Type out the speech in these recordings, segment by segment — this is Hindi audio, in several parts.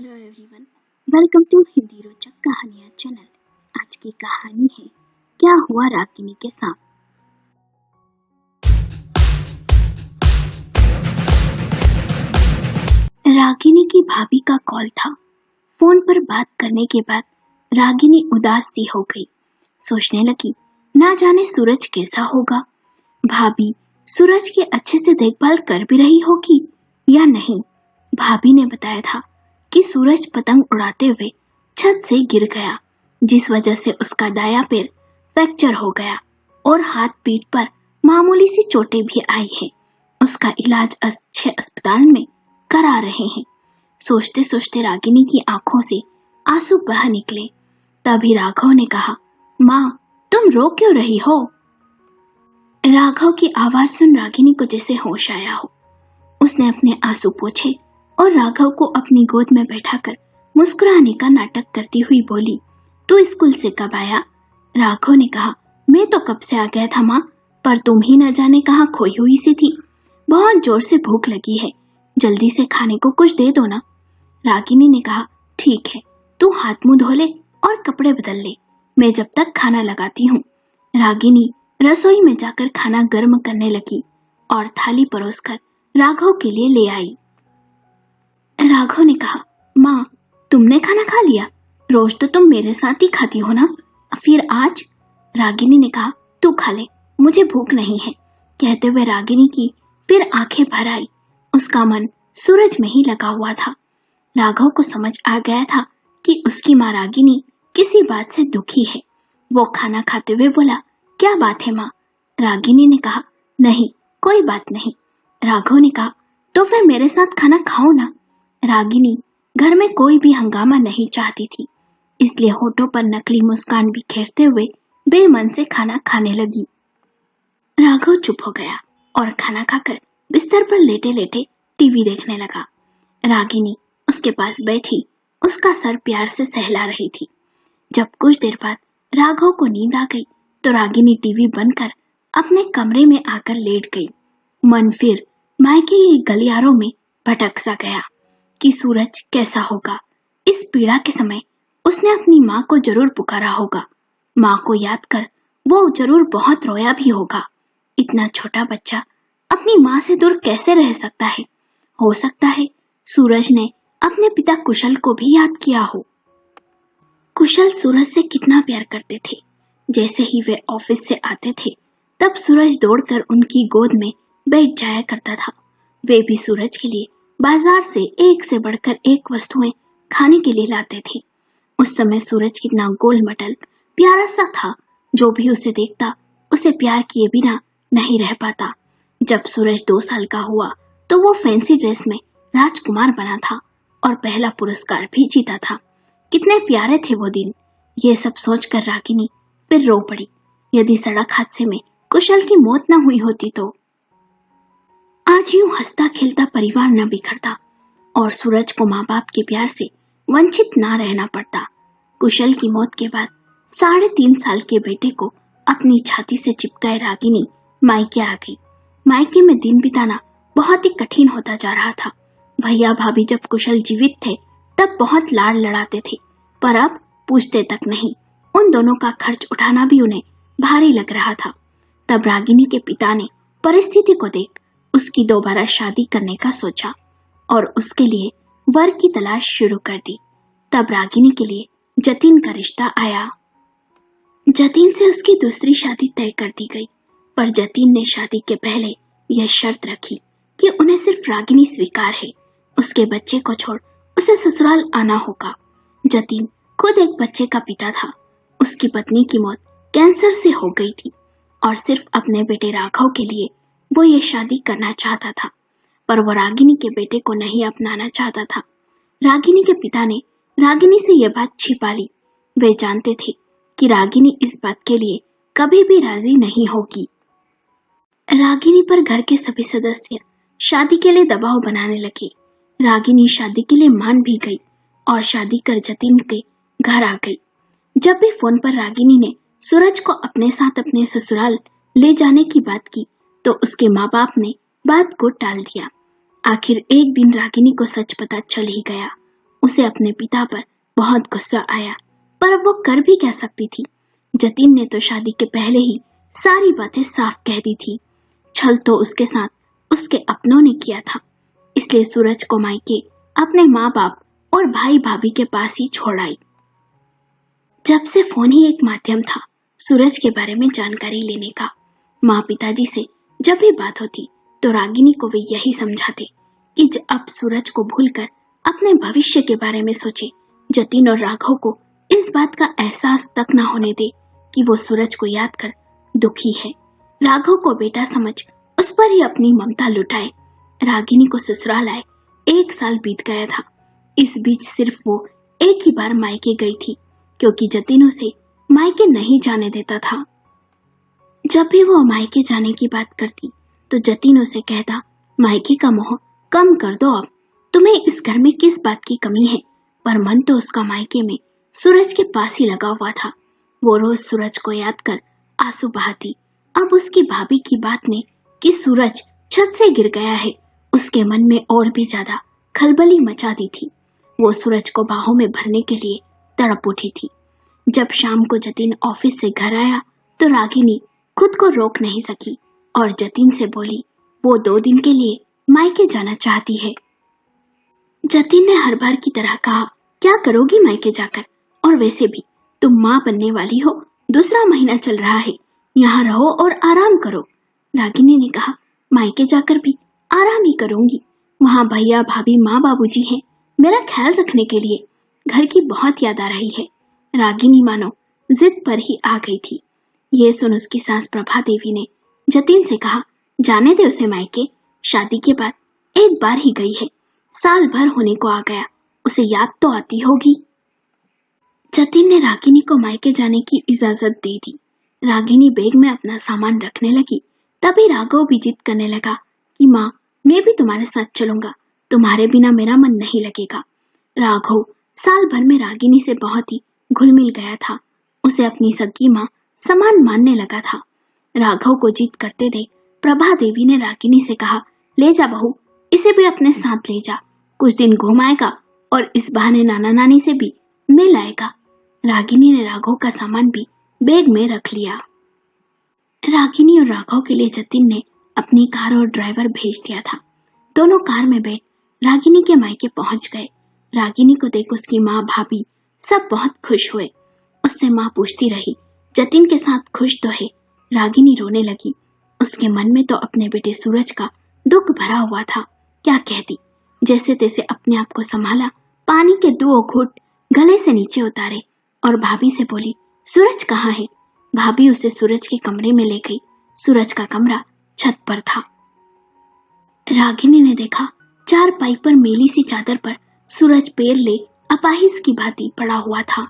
Hello everyone, welcome to Hindi रोचक कहानियाँ चैनल। आज की कहानी है क्या हुआ रागिनी के साथ। रागिनी की भाभी का कॉल था। फोन पर बात करने के बाद रागिनी उदास सी हो गई। सोचने लगी, ना जाने सूरज कैसा होगा। भाभी सूरज की अच्छे से देखभाल कर भी रही होगी या नहीं। भाभी ने बताया था कि सूरज पतंग उड़ाते हुए छत से गिर गया, जिस वजह से उसका दाया पैर फ्रैक्चर हो गया और हाथ पीठ पर मामूली सी चोटें भी आई हैं। उसका इलाज अच्छे अस्पताल में करा रहे हैं। सोचते सोचते रागिनी की आंखों से आंसू बह निकले। तभी राघव ने कहा, माँ तुम रो क्यों रही हो। राघव की आवाज सुन रागिनी को जैसे होश आया हो। उसने अपने आंसू पोंछे और राघव को अपनी गोद में बैठाकर मुस्कुराने का नाटक करती हुई बोली, तू स्कूल से कब आया। राघव ने कहा, मैं तो कब से आ गया था माँ, पर तुम ही न जाने कहाँ खोई हुई सी थी। बहुत जोर से भूख लगी है, जल्दी से खाने को कुछ दे दो ना। रागिनी ने कहा, ठीक है, तू हाथ मुंह धो ले और कपड़े बदल ले, मैं जब तक खाना लगाती हूँ। रागिनी रसोई में जाकर खाना गर्म करने लगी और थाली परोसकर राघव के लिए ले आई। राघव ने कहा, माँ तुमने खाना खा लिया, रोज तो तुम मेरे साथ ही खाती हो ना, फिर आज। रागिनी ने कहा, तू खा ले, मुझे भूख नहीं है। कहते हुए रागिनी की फिर आंखें भर आई। उसका मन सूरज में ही लगा हुआ था। राघव को समझ आ गया था कि उसकी माँ रागिनी किसी बात से दुखी है। वो खाना खाते हुए बोला, क्या बात है माँ। रागिनी ने कहा, नहीं कोई बात नहीं। राघव ने कहा, तो फिर मेरे साथ खाना खाओ ना। रागिनी घर में कोई भी हंगामा नहीं चाहती थी, इसलिए होठों पर नकली मुस्कान बिखेरते हुए बेमन से खाना खाने लगी। राघव चुप हो गया और खाना खाकर बिस्तर पर लेटे लेटे टीवी देखने लगा। रागिनी उसके पास बैठी उसका सर प्यार से सहला रही थी। जब कुछ देर बाद राघव को नींद आ गई तो रागिनी टीवी बंद कर अपने कमरे में आकर लेट गई। मन फिर मायके के गलियारों में भटक सा गया कि सूरज कैसा होगा। इस पीड़ा के समय उसने अपनी माँ को जरूर पुकारा होगा। माँ को याद कर वो जरूर बहुत रोया भी होगा। इतना छोटा बच्चा अपनी माँ से दूर कैसे रह सकता है। हो सकता है सूरज ने अपने पिता कुशल को भी याद किया हो। कुशल सूरज से कितना प्यार करते थे। जैसे ही वे ऑफिस से आते थे तब सूरज दौड़कर उनकी गोद में बैठ जाया करता था। वे भी सूरज के लिए बाजार से एक से बढ़कर एक वस्तुएं खाने के लिए लाते थे। उस समय सूरज कितना गोल मटल प्यारा सा था, जो भी उसे देखता उसे प्यार किए बिना नहीं रह पाता। जब सूरज 2 साल का हुआ तो वो फैंसी ड्रेस में राजकुमार बना था और पहला पुरस्कार भी जीता था। कितने प्यारे थे वो दिन। ये सब सोचकर रागिनी फिर रो पड़ी। यदि सड़क हादसे में कुशल की मौत न हुई होती तो आज यूं हंसता खेलता परिवार न बिखरता और सूरज को माँ बाप के प्यार से वंचित ना रहना पड़ता। कुशल की मौत के बाद 3.5 साल के बेटे को अपनी छाती से चिपकाए रागिनी मायके आ गई। मायके में दिन बिताना बहुत ही कठिन होता जा रहा था। भैया भाभी जब कुशल जीवित थे तब बहुत लाड़ लड़ाते थे, पर अब पूछते तक नहीं। उन दोनों का खर्च उठाना भी उन्हें भारी लग रहा था। तब रागिनी के पिता ने परिस्थिति को देख उसकी दोबारा शादी करने का सोचा और उसके लिए वर की तलाश शुरू कर दी। तब रागिनी के लिए जतिन का रिश्ता आया। जतिन से उसकी दूसरी शादी तय कर दी गई, पर जतिन ने शादी के पहले यह शर्त रखी कि उन्हें सिर्फ रागिनी स्वीकार है। उसके बच्चे को छोड़ उसे ससुराल आना होगा। जतिन खुद एक बच्चे का पिता था। उसकी पत्नी की मौत कैंसर से हो गई थी और सिर्फ अपने बेटे राघव के लिए वो ये शादी करना चाहता था, पर वो रागिनी के बेटे को नहीं अपनाना चाहता था। रागिनी के पिता ने रागिनी से यह बात छिपा ली। वे जानते थे कि रागिनी इस बात के लिए कभी भी राजी नहीं होगी। रागिनी पर घर के सभी सदस्य शादी के लिए दबाव बनाने लगे। रागिनी शादी के लिए मान भी गई और शादी कर जतिन के घर आ गई। जब भी फोन पर रागिनी ने सूरज को अपने साथ अपने ससुराल ले जाने की बात की तो उसके माँ बाप ने बात को टाल दिया। आखिर एक दिन रागिनी को सच पता चल ही गया। उसे अपने पिता पर बहुत गुस्सा आया, पर वो कर भी क्या सकती थी। जतिन ने तो शादी के पहले ही सारी बातें साफ कह दी थी। छल तो उसके साथ उसके अपनों ने किया था, इसलिए सूरज को मायके अपने माँ बाप और भाई भाभी के पास ही छोड़ आई। जब से फोन ही एक माध्यम था सूरज के बारे में जानकारी लेने का, माँ पिताजी से जब भी बात होती तो रागिनी को वे यही समझाते कि अब सूरज को भूलकर अपने भविष्य के बारे में सोचे। जतिन और राघव को इस बात का एहसास तक न होने दे कि वो सूरज को याद कर दुखी है। राघव को बेटा समझ उस पर ही अपनी ममता लुटाए। रागिनी को ससुराल आए 1 साल बीत गया था। इस बीच सिर्फ वो एक ही बार मायके गई थी, क्योंकि जतिन उसे मायके नहीं जाने देता था। जब भी वो मायके जाने की बात करती तो जतिन उसे कहता, मायके का मोह कम कर दो, अब तुम्हें इस घर में किस बात की कमी है। पर मन तो उसका मायके में सूरज के पास ही लगा हुआ था। वो रोज सूरज को याद कर आंसू बहाती। अब उसकी भाभी की बात ने कि सूरज छत से गिर गया है, उसके मन में और भी ज्यादा खलबली मचा दी थी। वो सूरज को बाहों में भरने के लिए तड़प उठी थी। जब शाम को जतिन ऑफिस से घर आया तो रागिनी खुद को रोक नहीं सकी और जतिन से बोली वो 2 दिन के लिए मायके जाना चाहती है। जतिन ने हर बार की तरह कहा, क्या करोगी मायके जाकर, और वैसे भी तुम माँ बनने वाली हो, दूसरा महीना चल रहा है, यहाँ रहो और आराम करो। रागिनी ने कहा, मायके जाकर भी आराम ही करूंगी, वहाँ भैया भाभी माँ बाबूजी हैं मेरा ख्याल रखने के लिए, घर की बहुत याद आ रही है। रागिनी मानो जिद पर ही आ गई थी। ये सुन उसकी सास प्रभा देवी ने जतिन से कहा, जाने दे उसे मायके, शादी के बाद एक बार ही गई है, साल भर होने को आ गया, उसे याद तो आती होगी। जतिन ने रागिनी को मायके जाने की इजाजत दे दी। रागिनी बैग में अपना सामान रखने लगी, तभी राघव भी जिद करने लगा कि माँ मैं भी तुम्हारे साथ चलूंगा, तुम्हारे बिना मेरा मन नहीं लगेगा। राघव साल भर में रागिनी से बहुत ही घुल मिल गया था, उसे अपनी सगी माँ समान मानने लगा था। राघव को जिद करते देख प्रभा देवी ने रागिनी से कहा, ले जा बहू, इसे भी अपने साथ ले जा, कुछ दिन घुमाएगा और इस बहाने नाना नानी से भी मिल आएगा। रागिनी ने राघव का सामान भी बैग में रख लिया। रागिनी और राघव के लिए जतिन ने अपनी कार और ड्राइवर भेज दिया था। दोनों कार में बैठ रागिनी के मायके पहुंच गए। रागिनी को देख उसकी माँ भाभी सब बहुत खुश हुए। उससे माँ पूछती रही, जतिन के साथ खुश तो है। रागिनी रोने लगी। उसके मन में तो अपने बेटे सूरज का दुख भरा हुआ था। क्या कहती, जैसे तैसे अपने आप को संभाला, पानी के 2 घूंट गले से नीचे उतारे और भाभी से बोली, सूरज कहाँ है। भाभी उसे सूरज के कमरे में ले गई। सूरज का कमरा छत पर था। रागिनी ने देखा 4 पाई पर मेली सी चादर पर सूरज पैर ले अपाहिज की भांति पड़ा हुआ था।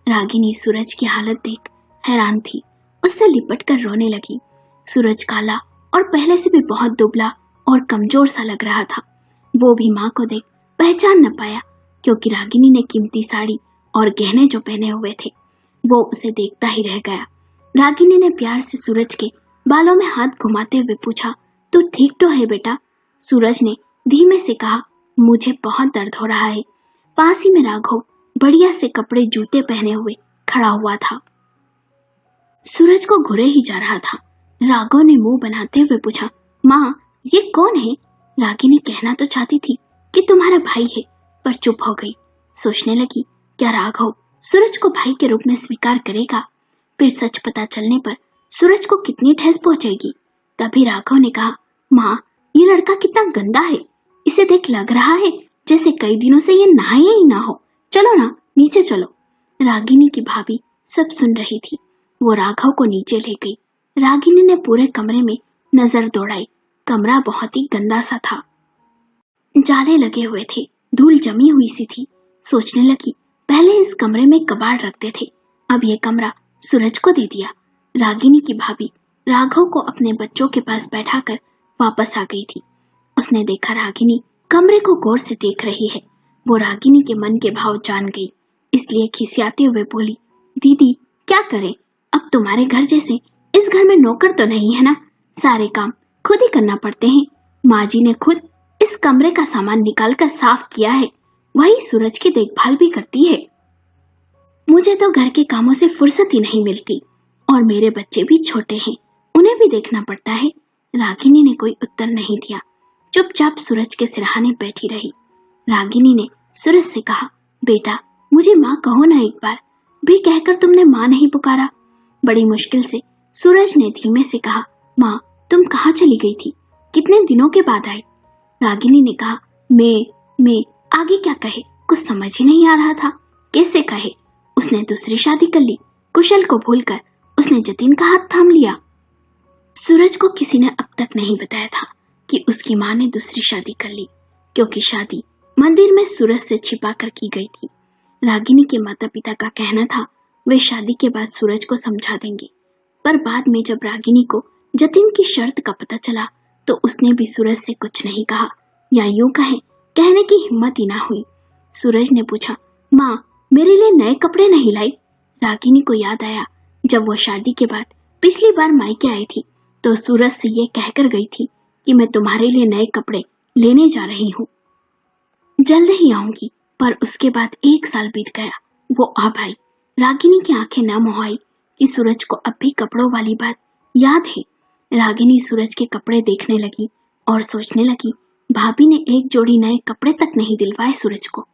रागिनी सूरज की हालत देख हैरान थी, उससे लिपट कर रोने लगी। सूरज काला और पहले से भी बहुत दुबला और कमजोर सा लग रहा था। वो भी माँ को देख पहचान न पाया, क्योंकि रागिनी ने कीमती साड़ी और गहने जो पहने हुए थे वो उसे देखता ही रह गया। रागिनी ने प्यार से सूरज के बालों में हाथ घुमाते हुए पूछा, तू ठीक तो है बेटा। सूरज ने धीमे से कहा, मुझे बहुत दर्द हो रहा है। पास ही में राघव बढ़िया से कपड़े जूते पहने हुए खड़ा हुआ था। सूरज को घुरे ही जा रहा था। राघव ने मुंह बनाते हुए पूछा, माँ ये कौन है। रागिनी कहना तो चाहती थी कि तुम्हारा भाई है, पर चुप हो गई। सोचने लगी, क्या राघव सूरज को भाई के रूप में स्वीकार करेगा। फिर सच पता चलने पर सूरज को कितनी ठेस पहुंचेगी। तभी राघव ने कहा, माँ ये लड़का कितना गंदा है, इसे देख लग रहा है जैसे कई दिनों से ये नहाया ही ना हो। चलो ना नीचे चलो। रागिनी की भाभी सब सुन रही थी। वो राघव को नीचे ले गई। रागिनी ने पूरे कमरे में नजर दौड़ाई। कमरा बहुत ही गंदा सा था, जाले लगे हुए थे, धूल जमी हुई सी थी। सोचने लगी, पहले इस कमरे में कबाड़ रखते थे, अब ये कमरा सूरज को दे दिया। रागिनी की भाभी राघव को अपने बच्चों के पास बैठाकर वापस आ गई थी। उसने देखा रागिनी कमरे को गौर से देख रही है। वो रागिनी के मन के भाव जान गई, इसलिए खिसियाते हुए बोली, दीदी क्या करें, अब तुम्हारे घर जैसे इस घर में नौकर तो नहीं है ना, सारे काम खुद ही करना पड़ते हैं। माँ जी ने खुद इस कमरे का सामान निकाल कर साफ किया है, वही सूरज की देखभाल भी करती है। मुझे तो घर के कामों से फुर्सत ही नहीं मिलती और मेरे बच्चे भी छोटे हैं, उन्हें भी देखना पड़ता है। रागिनी ने कोई उत्तर नहीं दिया, चुपचाप सूरज के सिरहाने बैठी रही। रागिनी ने सूरज से कहा, बेटा मुझे माँ कहो ना एक बार, भी कहकर तुमने माँ नहीं पुकारा। बड़ी मुश्किल से सूरज ने धीमे से कहा, माँ तुम कहाँ चली गई थी, कितने दिनों के बाद आई। रागिनी ने कहा, मैं आगे क्या कहे, कुछ समझ ही नहीं आ रहा था, कैसे कहे। उसने दूसरी शादी कर ली, कुशल को भूलकर उसने जतिन का हाथ थाम लिया। सूरज को किसी ने अब तक नहीं बताया था कि उसकी माँ ने दूसरी शादी कर ली, क्योंकि शादी मंदिर में सूरज से छिपा कर की गई थी। रागिनी के माता पिता का कहना था वे शादी के बाद सूरज को समझा देंगे, पर बाद में जब रागिनी को जतिन की शर्त का पता चला तो उसने भी सूरज से कुछ नहीं कहा, या यूं कहने की हिम्मत ही ना हुई। सूरज ने पूछा, माँ मेरे लिए नए कपड़े नहीं लाई। रागिनी को याद आया जब वो शादी के बाद पिछली बार मायके आई थी तो सूरज से ये कहकर गई थी कि मैं तुम्हारे लिए नए कपड़े लेने जा रही हूँ, जल्द ही आऊंगी। पर उसके बाद 1 साल बीत गया, वो अब आई। रागिनी की आंखें नम हो आई कि सूरज को अब भी कपड़ों वाली बात याद है। रागिनी सूरज के कपड़े देखने लगी और सोचने लगी, भाभी ने एक जोड़ी नए कपड़े तक नहीं दिलवाए सूरज को।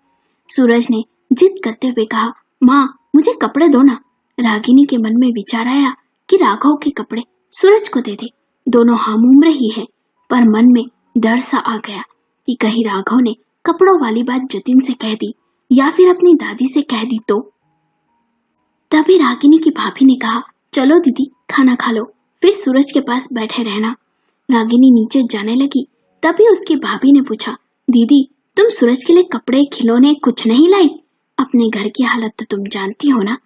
सूरज ने जिद करते हुए कहा, माँ मुझे कपड़े दो ना। रागिनी के मन में विचार आया कि राघव के कपड़े सूरज को दे दे, दोनों हम उम्र ही है, पर मन में डर सा आ गया कि कहीं राघव ने कपड़ों वाली बात जतिन से कह दी या फिर अपनी दादी से कह दी तो। तभी रागिनी की भाभी ने कहा, चलो दीदी खाना खा लो, फिर सूरज के पास बैठे रहना। रागिनी नीचे जाने लगी, तभी उसकी भाभी ने पूछा, दीदी तुम सूरज के लिए कपड़े खिलौने कुछ नहीं लाई? अपने घर की हालत तो तुम जानती हो ना,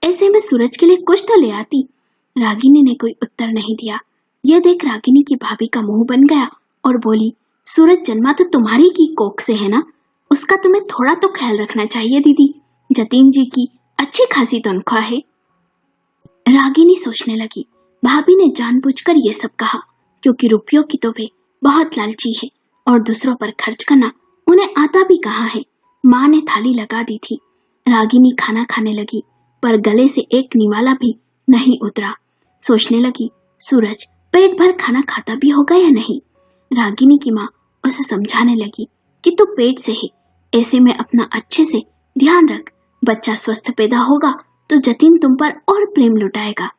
ऐसे में सूरज के लिए कुछ तो ले आती। रागिनी ने कोई उत्तर नहीं दिया। यह देख रागिनी की भाभी का मुंह बन गया और बोली, सूरज जन्मा तो तुम्हारी की कोख से है ना, उसका तुम्हें थोड़ा तो ख्याल रखना चाहिए दीदी, जतीन जी की अच्छी खासी तनख्वाह है। रागिनी सोचने लगी, भाभी ने जानबूझकर ये सब कहा क्योंकि रुपयों की तो वे बहुत लालची है और दूसरों पर खर्च करना उन्हें आता भी कहाँ है। माँ ने थाली लगा दी थी। रागिनी खाना खाने लगी, पर गले से एक निवाला भी नहीं उतरा। सोचने लगी, सूरज पेट भर खाना खाता भी होगा या नहीं। रागिनी की माँ उसे समझाने लगी कि तू पेट से है, ऐसे में अपना अच्छे से ध्यान रख, बच्चा स्वस्थ पैदा होगा तो जतिन तुम पर और प्रेम लुटाएगा।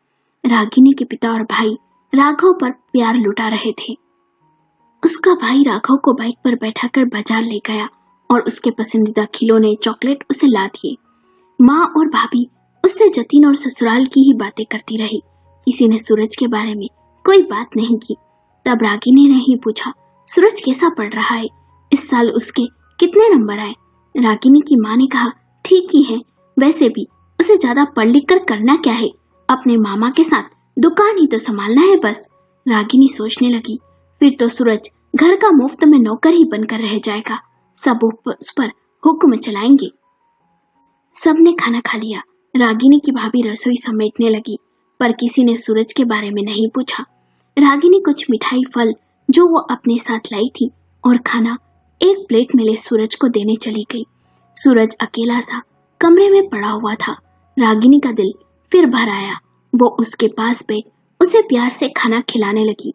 रागिनी के पिता और भाई राघव पर प्यार लुटा रहे थे। उसका भाई राघव को बाइक पर बैठाकर बाजार ले गया और उसके पसंदीदा खिलौने चॉकलेट उसे ला दिए। माँ और भाभी उससे जतिन और ससुराल की ही बातें करती रही, किसी ने सूरज के बारे में कोई बात नहीं की। तब रागिनी ने ही पूछा, सूरज कैसा पढ़ रहा है, इस साल उसके कितने नंबर आए। रागिनी की माँ ने कहा, ठीक ही है, वैसे भी उसे ज्यादा पढ़ लिख कर करना क्या है, अपने मामा के साथ दुकान ही तो संभालना है बस। रागिनी सोचने लगी, फिर तो सूरज घर का मुफ्त में नौकर ही बनकर रह जाएगा, सब उस पर हुक्म चलाएंगे। सबने खाना खा लिया। रागिनी की भाभी रसोई समेटने लगी, पर किसी ने सूरज के बारे में नहीं पूछा। रागिनी कुछ मिठाई फल जो वो अपने साथ लाई थी और खाना एक प्लेट में ले सूरज को देने चली गई। सूरज अकेला सा कमरे में पड़ा हुआ था। रागिनी का दिल फिर भर आया। वो उसके पास बैठ उसे प्यार से खाना खिलाने लगी,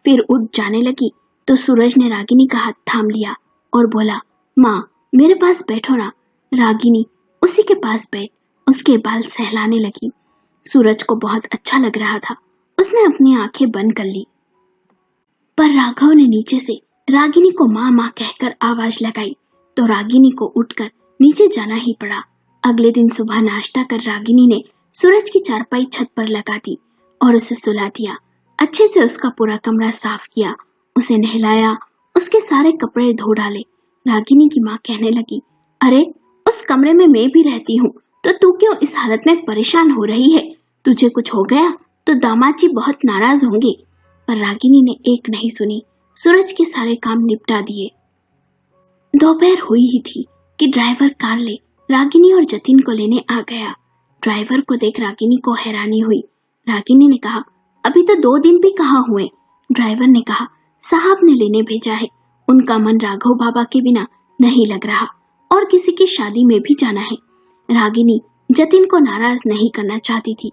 फिर उठ जाने लगी तो सूरज ने रागिनी का हाथ थाम लिया और बोला, माँ मेरे पास बैठो ना। रागिनी उसी के पास बैठ उसके बाल सहलाने लगी। सूरज को बहुत अच्छा लग रहा था। उसने अपनी आंखें बंद कर ली, पर राघव ने नीचे से रागिनी को माँ माँ कहकर आवाज लगाई तो रागिनी को उठकर नीचे जाना ही पड़ा। अगले दिन सुबह नाश्ता कर रागिनी ने सूरज की चारपाई छत पर लगा दी और उसे सुला दिया। अच्छे से उसका पूरा कमरा साफ किया, उसे नहलाया, उसके सारे कपड़े धो डाले। रागिनी की माँ कहने लगी, अरे उस कमरे में मैं भी रहती हूँ तो तू क्यों इस हालत में परेशान हो रही है, तुझे कुछ हो गया तो दामाद जी बहुत नाराज होंगे। पर रागिनी ने एक नहीं सुनी, सूरज के सारे काम निपटा दिए। दोपहर हुई ही थी कि ड्राइवर कार ले रागिनी और जतिन को लेने आ गया। ड्राइवर को देख रागिनी को हैरानी हुई। रागिनी ने कहा, अभी तो 2 दिन भी कहाँ हुए। ड्राइवर ने कहा, साहब ने लेने भेजा है, उनका मन राघव बाबा के बिना नहीं लग रहा और किसी की शादी में भी जाना है। रागिनी जतिन को नाराज नहीं करना चाहती थी,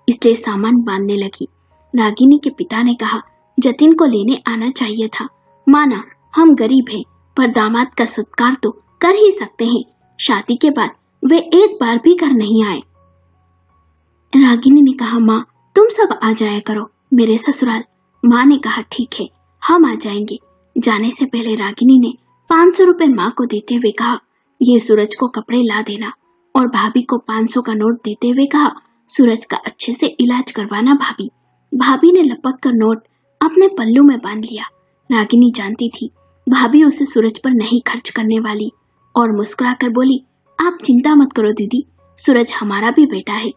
इसलिए सामान बांधने लगी। रागिनी के पिता ने कहा, जतिन को लेने आना चाहिए था। माना हम गरीब हैं, पर दामाद का सत्कार तो कर ही सकते हैं। शादी के बाद वे एक बार भी घर नहीं आए। रागिनी ने कहा, माँ तुम सब आ जाया करो मेरे ससुराल। माँ ने कहा, ठीक है हम आ जाएंगे। जाने से पहले रागिनी ने 500 रुपए माँ को देते हुए कहा, ये सूरज को कपड़े ला देना। और भाभी को 500 का नोट देते हुए कहा, सूरज का अच्छे से इलाज करवाना भाभी। भाभी ने लपक कर नोट अपने पल्लू में बांध लिया। रागिनी जानती थी भाभी उसे सूरज पर नहीं खर्च करने वाली और मुस्कुरा कर बोली, आप चिंता मत करो दीदी, सूरज हमारा भी बेटा है।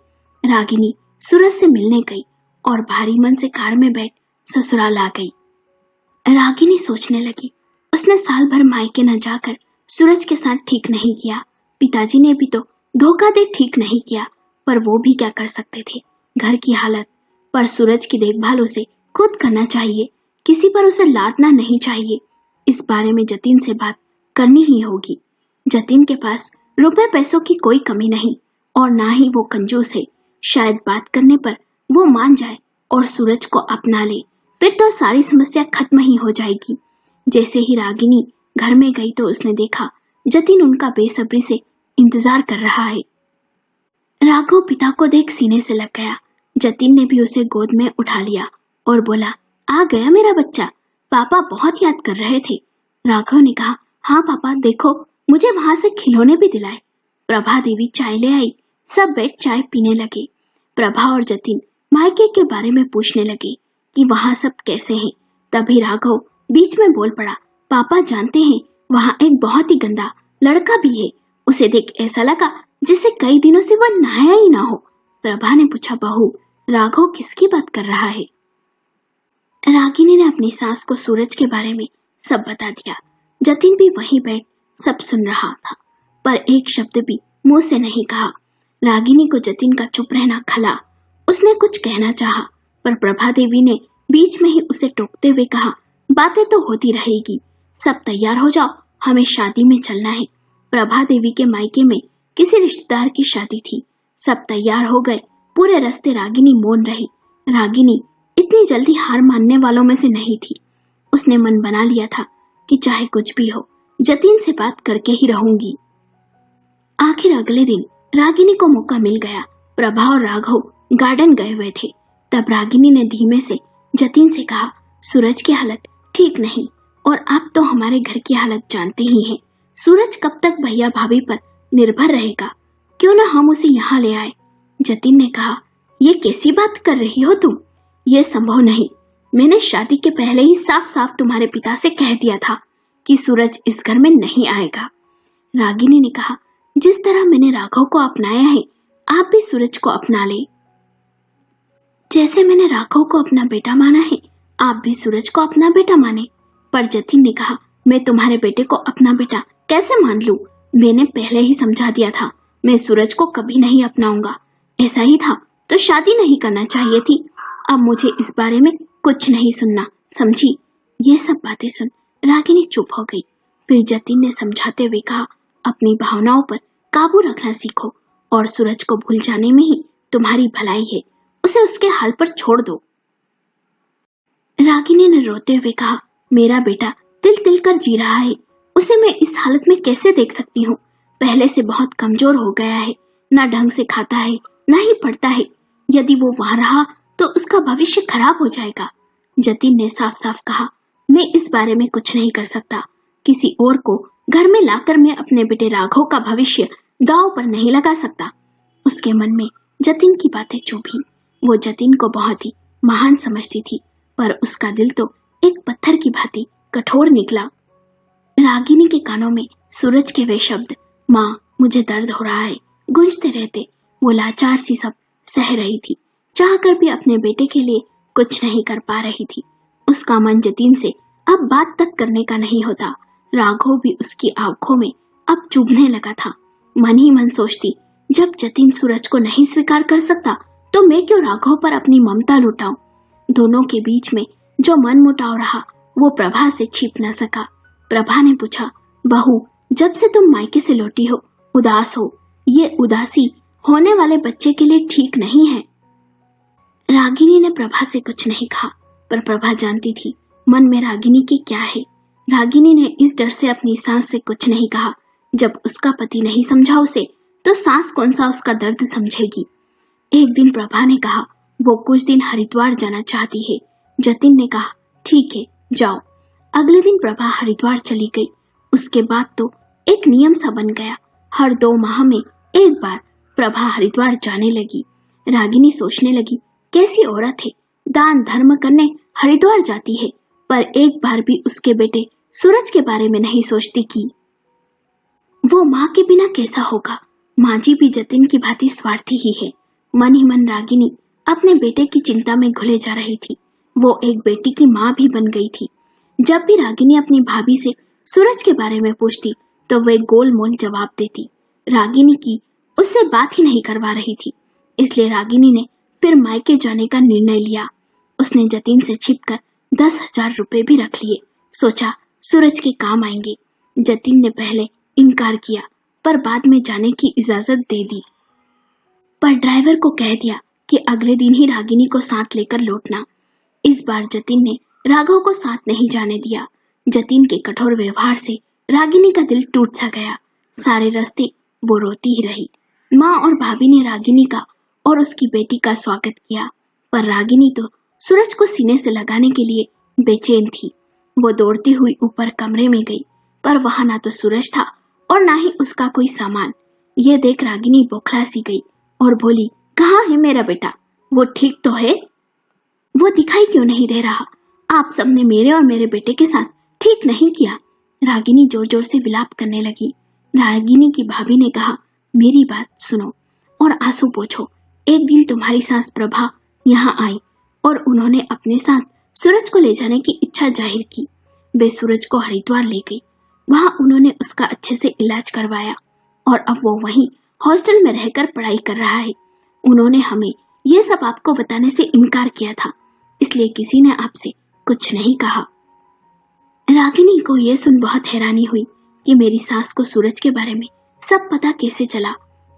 रागिनी सूरज से मिलने गई और भारी मन से कार में बैठ ससुराल आ गई। रागिनी सोचने लगी, उसने साल भर मायके न जाकर सूरज के साथ ठीक नहीं किया। पिताजी ने भी तो धोखा दे ठीक नहीं किया, पर वो भी क्या कर सकते थे, घर की हालत। पर सूरज की देखभाल उसे खुद करना चाहिए, किसी पर उसे लादना नहीं चाहिए। इस बारे में जतिन से बात करनी ही होगी। जतिन के पास रुपए पैसों की कोई कमी नहीं और ना ही वो कंजूस है। शायद बात करने पर वो मान जाए और सूरज को अपना ले, फिर तो सारी समस्या खत्म ही हो जाएगी। जैसे ही रागिनी घर में गई तो उसने देखा जतिन उनका बेसब्री से इंतजार कर रहा है। राघव पिता को देख सीने से लग गया। जतिन ने भी उसे गोद में उठा लिया और बोला, आ गया मेरा बच्चा, पापा बहुत याद कर रहे थे। राघव ने कहा, हाँ पापा देखो मुझे वहां से खिलौने भी दिलाए। प्रभा देवी चाय ले आई, सब बैठ चाय पीने लगे। प्रभा और जतिन मायके के बारे में पूछने लगे कि वहां सब कैसे हैं। तभी राघव बीच में बोल पड़ा, पापा जानते हैं वहां एक बहुत ही गंदा लड़का भी है। उसे देख ऐसा लगा जिसे कई दिनों से वह नहाया ही ना हो। प्रभा ने पूछा, बहू राघव किसकी बात कर रहा है? रागिनी ने अपनी सास को सूरज के बारे में सब बता दिया। जतिन भी वहीं बैठ सब सुन रहा था, पर एक शब्द भी मुंह से नहीं कहा। रागिनी को जतिन का चुप रहना खला। उसने कुछ कहना चाहा, पर प्रभा देवी ने बीच में ही उसे टोकते हुए कहा, बातें तो होती रहेगी, सब तैयार हो जाओ, हमें शादी में चलना है। प्रभा देवी के मायके में किसी रिश्तेदार की शादी थी। सब तैयार हो गए। पूरे रास्ते रागिनी मौन रही। रागिनी इतनी जल्दी हार मानने वालों में से नहीं थी। उसने मन बना लिया था कि चाहे कुछ भी हो जतिन से बात करके ही रहूंगी। आखिर अगले दिन रागिनी को मौका मिल गया। प्रभा और राघव गार्डन गए हुए थे। तब रागिनी ने धीमे से जतिन से कहा, सूरज की हालत ठीक नहीं और आप तो हमारे घर की हालत जानते ही हैं। सूरज कब तक भैया भाभी पर निर्भर रहेगा, क्यों ना हम उसे यहाँ ले आए। जतिन ने कहा, ये कैसी बात कर रही हो तुम, ये संभव नहीं। मैंने शादी के पहले ही साफ साफ तुम्हारे पिता से कह दिया था कि सूरज इस घर में नहीं आएगा। रागिनी ने कहा, जिस तरह मैंने राघव को अपनाया है आप भी सूरज को अपना ले। जैसे मैंने राघव को अपना बेटा माना है आप भी सूरज को अपना बेटा माने। पर जतिन ने कहा, मैं तुम्हारे बेटे को अपना बेटा कैसे मान लूं? मैंने पहले ही समझा दिया था मैं सूरज को कभी नहीं अपनाऊंगा। ऐसा ही था तो शादी नहीं करना चाहिए थी। अब मुझे इस बारे में कुछ नहीं सुनना, समझी? ये सब बातें सुन रागिनी चुप हो गई। फिर जतिन ने समझाते हुए कहा, अपनी भावनाओं पर काबू रखना सीखो और सूरज को भूल जाने में ही तुम्हारी भलाई है। उसे उसके हाल पर छोड़ दो। रागिनी ने रोते हुए कहा, मेरा बेटा तिल तिल कर जी रहा है, उसे मैं इस हालत में कैसे देख सकती हूँ? पहले से बहुत कमजोर हो गया है, ना ढंग से खाता है ना ही पढ़ता है। यदि वो वहां रहा तो उसका भविष्य खराब हो जाएगा। जतिन ने साफ साफ कहा, मैं इस बारे में कुछ नहीं कर सकता। किसी और को घर में लाकर मैं अपने बेटे राघव का भविष्य दांव पर नहीं लगा सकता। उसके मन में जतिन की बातें चुभी। वो जतिन को बहुत ही महान समझती थी, पर उसका दिल तो एक पत्थर की भांति कठोर निकला। रागिनी के कानों में सूरज के वे शब्द, माँ मुझे दर्द हो रहा है, गूंजते रहते। वो लाचार सी सब सह रही थी, चाहकर भी अपने बेटे के लिए कुछ नहीं कर पा रही थी। उसका मन जतिन से अब बात तक करने का नहीं होता। राघव भी उसकी आंखों में अब चुभने लगा था। मन ही मन सोचती, जब जतिन सूरज को नहीं स्वीकार कर सकता तो मैं क्यों राघव पर अपनी ममता लुटाऊं। दोनों के बीच में जो मन मुटाव रहा वो प्रभा से छिप न सका। प्रभा ने पूछा, बहू जब से तुम मायके से लौटी हो उदास हो, ये उदासी होने वाले बच्चे के लिए ठीक नहीं है। रागिनी ने प्रभा से कुछ नहीं कहा, पर प्रभा जानती थी मन में रागिनी की क्या है। रागिनी ने इस डर से अपनी सास से कुछ नहीं कहा, जब उसका पति नहीं समझा उसे तो सास कौन सा उसका दर्द समझेगी। एक दिन प्रभा ने कहा वो कुछ दिन हरिद्वार जाना चाहती है। जतिन ने कहा ठीक है जाओ। अगले दिन प्रभा हरिद्वार चली गई। उसके बाद तो एक नियम सा बन गया, हर 2 माह में एक बार प्रभा हरिद्वार जाने लगी। रागिनी सोचने लगी कैसी औरत है, दान धर्म करने हरिद्वार जाती है, पर एक बार भी उसके बेटे सूरज के बारे में नहीं सोचती कि वो माँ के बिना कैसा होगा। माँ जी भी जतिन की भांति स्वार्थी ही है। मन ही मन रागिनी अपने बेटे की चिंता में घुले जा रही थी। वो एक बेटी की माँ भी बन गई थी। जब भी रागिनी अपनी भाभी से सूरज के बारे में पूछती तो वे गोलमोल जवाब देती। रागिनी की उससे बात ही नहीं करवा रही थी। इसलिए रागिनी ने फिर मायके जाने का निर्णय लिया। उसने जतिन से छिपकर 10,000 रुपए भी रख लिए। सोचा सूरज के काम आएंगे। जतिन ने पहले इनकार किया, पर बाद में जाने की इजाजत दे दी। पर ड्राइवर को कह दिया कि अगले दिन ही रागिनी को साथ लेकर लौटना। इस बार जतिन ने राघव को साथ नहीं जाने दिया। जतिन के कठोर व्यवहार से रागिनी का दिल टूट सा गया। सारे रास्ते वो रोती ही रही। माँ और भाभी ने रागिनी का और उसकी बेटी का स्वागत किया, पर रागिनी तो सूरज को सीने से लगाने के लिए बेचैन थी। वो दौड़ती हुई ऊपर कमरे में गई, पर वहां ना तो सूरज था और ना ही उसका कोई सामान। ये देख रागिनी बौखला सी गई और बोली कहाँ है मेरा बेटा, वो ठीक तो है? वो दिखाई क्यों नहीं दे रहा? आप सबने मेरे और मेरे बेटे के साथ ठीक नहीं किया। रागिनी जोर जोर से विलाप करने लगी। रागिनी की भाभी ने कहा मेरी बात सुनो और आंसू पोंछो। एक दिन तुम्हारी सास प्रभा यहाँ आई और उन्होंने अपने साथ सूरज को ले जाने की इच्छा जाहिर की। वे सूरज को हरिद्वार ले गई। वहां उन्होंने उसका अच्छे से इलाज करवाया और अब वो वहीं हॉस्टल में रहकर पढ़ाई कर रहा है। उन्होंने हमें ये सब आपको बताने से इनकार किया था, इसलिए किसी ने आपसे कुछ नहीं कहा। रागिनी को यह सुन बहुत हैरानी हुई कि मेरी सास को सूरज के बारे में सब पता कैसे चला।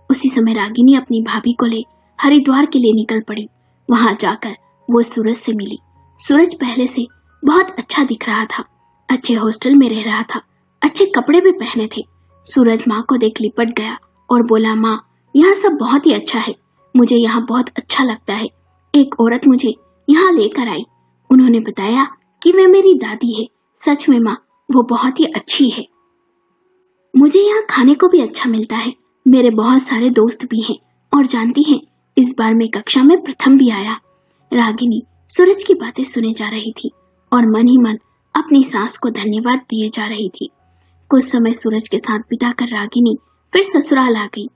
उसी समय रागिनी अपनी भाभी को ले हरिद्वार के लिए निकल पड़ी। वहां जाकर वो सूरज से मिली। सूरज पहले से बहुत अच्छा दिख रहा था, अच्छे हॉस्टल में रह रहा था, अच्छे कपड़े भी पहने थे। सूरज माँ को देख लिपट गया और बोला माँ यहाँ सब बहुत ही अच्छा है, मुझे यहाँ बहुत अच्छा लगता है। एक औरत मुझे यहाँ लेकर आई। उन्होंने बताया कि वे मेरी दादी है। सच में माँ वो बहुत ही अच्छी है। मुझे यहाँ खाने को भी अच्छा मिलता है। मेरे बहुत सारे दोस्त भी हैं और जानती हैं इस बार मैं कक्षा में प्रथम भी आया। रागिनी सूरज की बातें सुने जा रही थी और मन ही मन अपनी सास को धन्यवाद दिए जा रही थी। कुछ समय सूरज के साथ बिताकर रागिनी फिर ससुराल आ गई।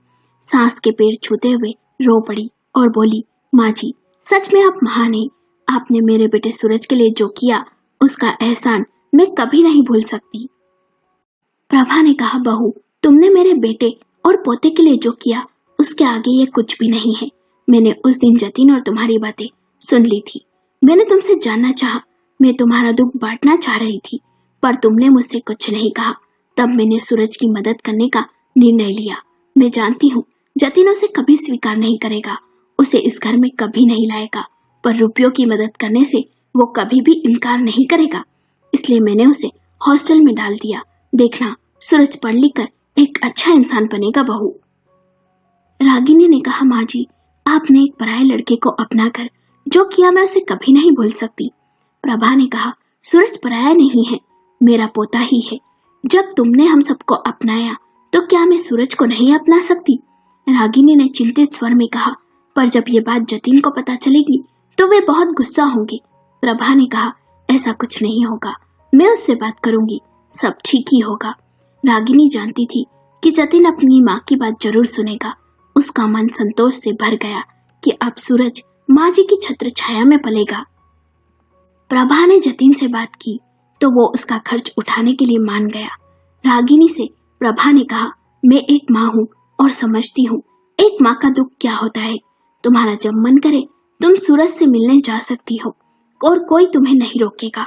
सास के पैर छूते हुए रो पड़ी और बोली माँ जी सच में आप महान हैं। आपने मेरे बेटे सूरज के लिए जो किया उसका एहसान मैं कभी नहीं भूल सकती। प्रभा ने कहा बहू तुमने मेरे बेटे और पोते के लिए जो किया उसके आगे ये कुछ भी नहीं है। मैंने उस दिन जतिन और तुम्हारी बातें सुन ली थी। मैंने तुमसे जानना चाहा, मैं तुम्हारा दुख बांटना चाह रही थी, पर तुमने मुझसे कुछ नहीं कहा। तब मैंने सूरज की मदद करने का निर्णय लिया। मैं जानती हूँ जतिन उसे कभी स्वीकार नहीं करेगा, उसे इस घर में कभी नहीं लाएगा, पर रुपयों की मदद करने से वो कभी भी इनकार नहीं करेगा। इसलिए मैंने उसे हॉस्टल में डाल दिया। देखना सूरज पढ़ लिख कर एक अच्छा इंसान बनेगा बहू। रागिनी ने कहा माँ जी आपने एक पराये लड़के को अपना कर जो किया मैं उसे कभी नहीं भूल सकती। प्रभा ने कहा सूरज पराया नहीं है, मेरा पोता ही है। जब तुमने हम सबको अपनाया तो क्या मैं सूरज को नहीं अपना सकती? रागिनी ने चिंतित स्वर में कहा पर जब ये बात जतिन को पता चलेगी तो वे बहुत गुस्सा होंगे। प्रभा ने कहा ऐसा कुछ नहीं होगा, मैं उससे बात करूंगी, सब ठीक ही होगा। रागिनी जानती थी कि जतिन अपनी माँ की बात जरूर सुनेगा। उसका मन संतोष से भर गया कि अब सूरज माँ जी की छत्र छाया में पलेगा। प्रभा ने जतिन से बात की तो वो उसका खर्च उठाने के लिए मान गया। रागिनी से प्रभा ने कहा मैं एक माँ हूँ और समझती हूँ एक माँ का दुख क्या होता है। तुम्हारा जब मन करे तुम सूरज से मिलने जा सकती हो और कोई तुम्हें नहीं रोकेगा।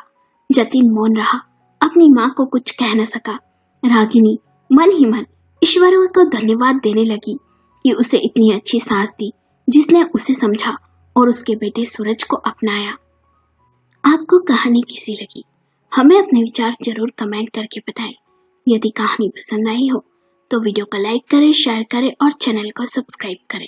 जतिन मौन रहा, अपनी माँ को कुछ कह न सका। रागिनी मन ही मन ईश्वर को धन्यवाद देने लगी कि उसे इतनी अच्छी सास दी जिसने उसे समझा और उसके बेटे सूरज को अपनाया। आपको कहानी कैसी लगी? हमें अपने विचार जरूर कमेंट करके बताएं। यदि कहानी पसंद आई हो तो वीडियो को लाइक करें, शेयर करें और चैनल को सब्सक्राइब करें।